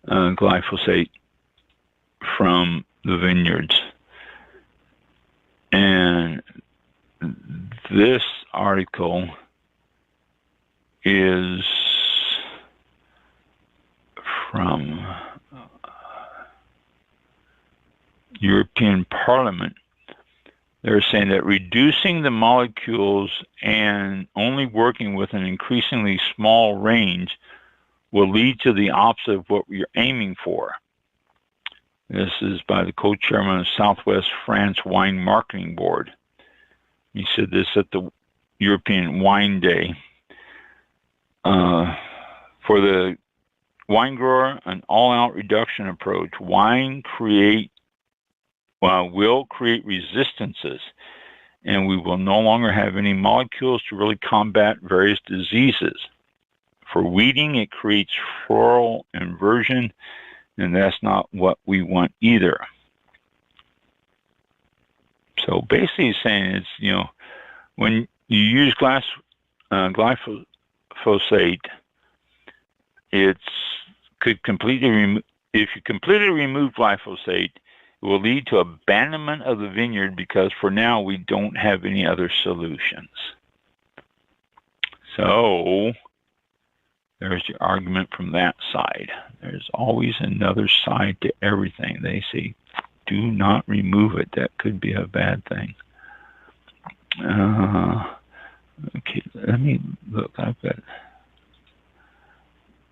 glyphosate from the vineyards. And this article is from European Parliament. They're saying that reducing the molecules and only working with an increasingly small range will lead to the opposite of what we're aiming for. This is by the co-chairman of Southwest France Wine Marketing Board. He said this at the European Wine Day. For the wine grower, an all-out reduction approach, wine will create resistances, and we will no longer have any molecules to really combat various diseases. For weeding, it creates floral inversion, and that's not what we want either. So basically he's saying it's, when you use glyphosate, if you completely remove glyphosate, it will lead to abandonment of the vineyard because for now we don't have any other solutions. So there's your argument from that side. There's always another side to everything. They say, do not remove it. That could be a bad thing. Okay, let me look. I've got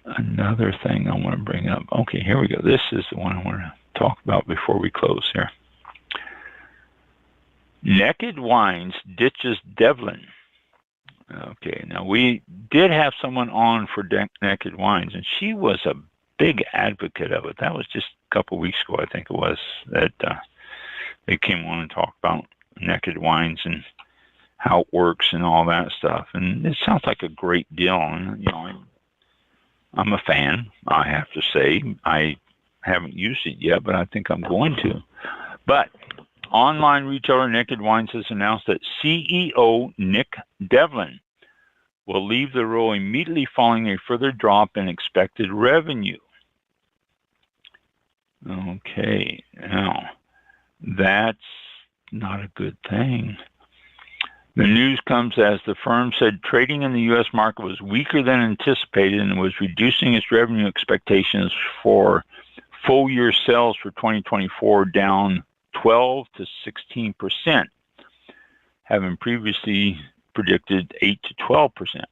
another thing I want to bring up. Okay, here we go. This is the one I want to talk about before we close here. Naked Wines ditches Devlin. Okay, now we did have someone on for Naked Wines, and she was a big advocate of it. That was just a couple weeks ago, I think it was, that they came on and talked about Naked Wines and how it works and all that stuff. And it sounds like a great deal. And, you know, I'm a fan, I have to say. I haven't used it yet, but I think I'm going to. But online retailer Naked Wines has announced that CEO Nick Devlin will leave the role immediately following a further drop in expected revenue. Okay, now that's not a good thing. The news comes as the firm said trading in the U.S. market was weaker than anticipated and was reducing its revenue expectations for full-year sales for 2024 down 12 to 16%, having previously predicted 8 to 12%.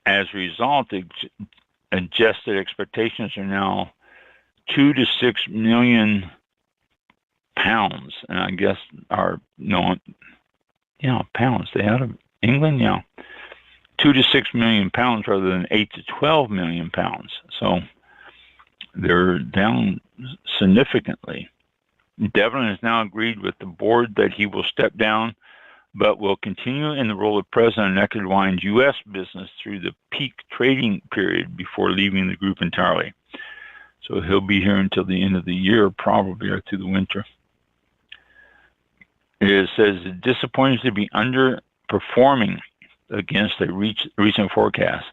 As a result, adjusted expectations are now 2 to 6 million pounds, and I guess are pounds. They out of England, 2 to 6 million pounds rather than 8 to 12 million pounds. So they're down significantly. Devlin has now agreed with the board that he will step down, but will continue in the role of president of Naked Wine's U.S. business through the peak trading period before leaving the group entirely. So he'll be here until the end of the year, probably, or through the winter. It says it's disappointing to be underperforming against a recent forecast.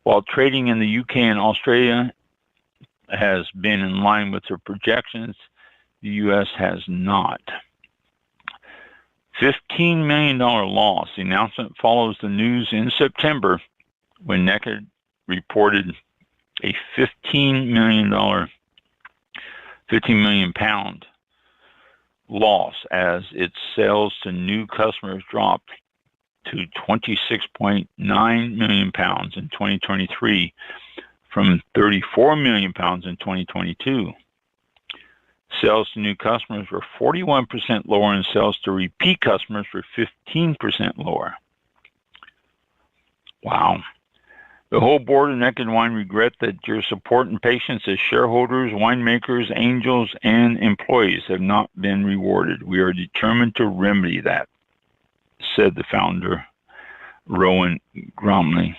While trading in the UK and Australia has been in line with their projections, the U.S. has not. $15 million loss. The announcement follows the news in September when Naked reported a $15 million pound loss as its sales to new customers dropped to 26.9 million pounds in 2023 from 34 million pounds in 2022. Sales to new customers were 41% lower, and sales to repeat customers were 15% lower. Wow. The whole board of Naked Wine regret that your support and patience as shareholders, winemakers, angels, and employees have not been rewarded. We are determined to remedy that, said the founder, Rowan Gormley.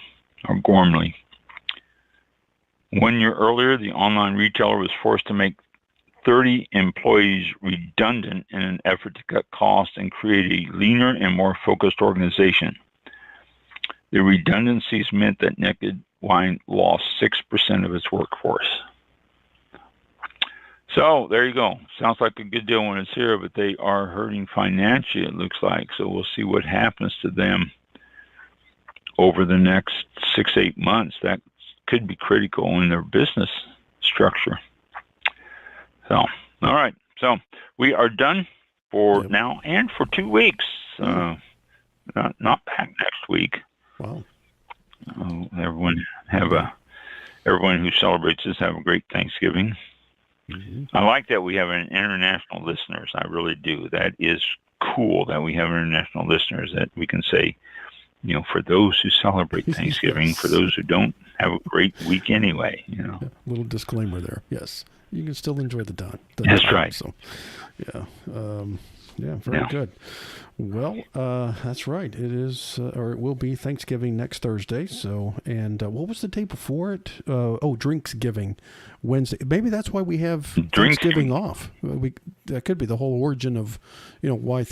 1 year earlier, the online retailer was forced to make 30 employees redundant in an effort to cut costs and create a leaner and more focused organization. The redundancies meant that Naked Wine lost 6% of its workforce. So there you go. Sounds like a good deal when it's here, but they are hurting financially, it looks like. So we'll see what happens to them over the next 6-8 months. That could be critical in their business structure. So, all right. So we are done for now and for 2 weeks. Not back next week. Wow. Everyone who celebrates this have a great Thanksgiving. Mm-hmm. I like that we have international listeners. I really do. That is cool that we have international listeners that we can say, for those who celebrate Thanksgiving, yes. For those who don't, have a great week anyway. Yeah, little disclaimer there. Yes. You can still enjoy the time. That's right. So, very good. Well, that's right. It is, or it will be Thanksgiving next Thursday. So, and what was the day before it? Drinksgiving, Wednesday. Maybe that's why we have Thanksgiving off. That could be the whole origin of, why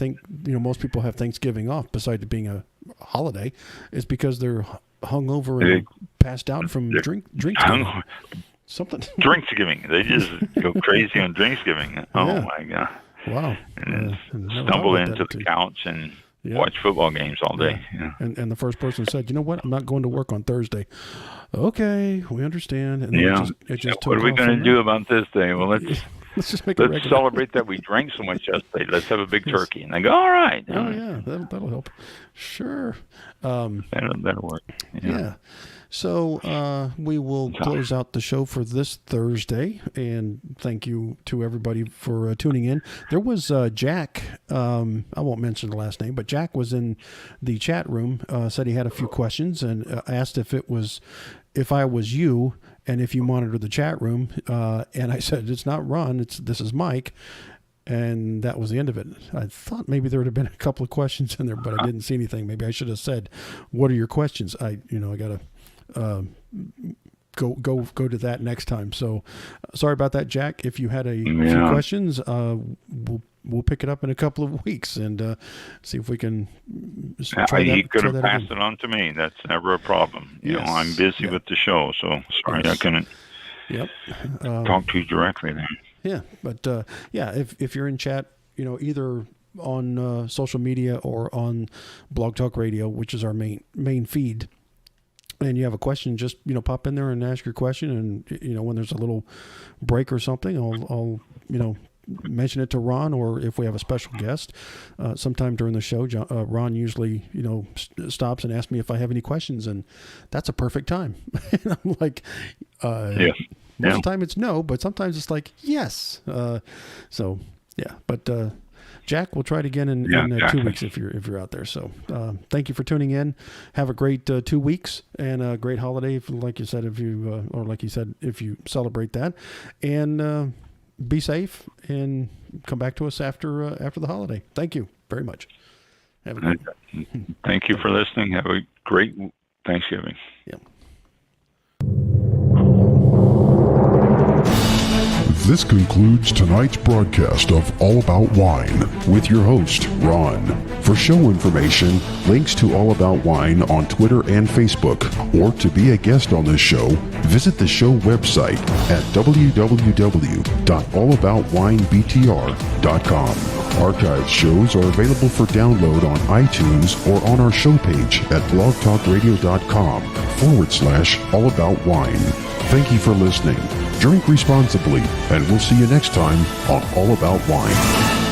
most people have Thanksgiving off, besides it being a holiday, is because they're hungover and passed out from drinksgiving. Something. Drinksgiving. They just go crazy on Drinksgiving. Oh, my God. Wow. And stumble into the couch and watch football games all day. Yeah. And the first person said, you know what? I'm not going to work on Thursday. Okay, we understand. And it just what are we going to do about this day? Well, let's Let's just make it Let's regular. celebrate that we drank so much yesterday. Let's have a big turkey. And they go, all right. Oh, yeah, that'll help. Sure. That'll work. Yeah. So we will close out the show for this Thursday, and thank you to everybody for tuning in. There was Jack. I won't mention the last name, but Jack was in the chat room. Said he had a few questions and asked if I was you and if you monitor the chat room. And I said it's not Ron. This is Mike. And that was the end of it. I thought maybe there would have been a couple of questions in there, but I didn't see anything. Maybe I should have said, "What are your questions?" I got to go to that next time. So sorry about that, Jack. If you had a few questions, we'll pick it up in a couple of weeks and see if we can try that. He could have that passed again. it on to me. That's never a problem. You know, I'm busy with the show, so sorry I couldn't talk to you directly then. Yeah, but if you're in chat, either on social media or on Blog Talk Radio, which is our main feed, and you have a question, just pop in there and ask your question, and when there's a little break or something, I'll mention it to Ron, or if we have a special guest sometime during the show, Ron usually stops and asks me if I have any questions, and that's a perfect time. And I'm like, most of the time it's no, but sometimes it's like yes. But Jack, we'll try it again in 2 weeks if you're out there. So thank you for tuning in. Have a great 2 weeks and a great holiday, like you said, if you celebrate that, and be safe and come back to us after the holiday. Thank you very much. Have a good one. Thank you for listening. Have a great Thanksgiving. Yeah. This concludes tonight's broadcast of All About Wine with your host, Ron. For show information, links to All About Wine on Twitter and Facebook, or to be a guest on this show, visit the show website at www.allaboutwinebtr.com. Archived shows are available for download on iTunes or on our show page at blogtalkradio.com/allaboutwine. Thank you for listening. Drink responsibly, and we'll see you next time on All About Wine.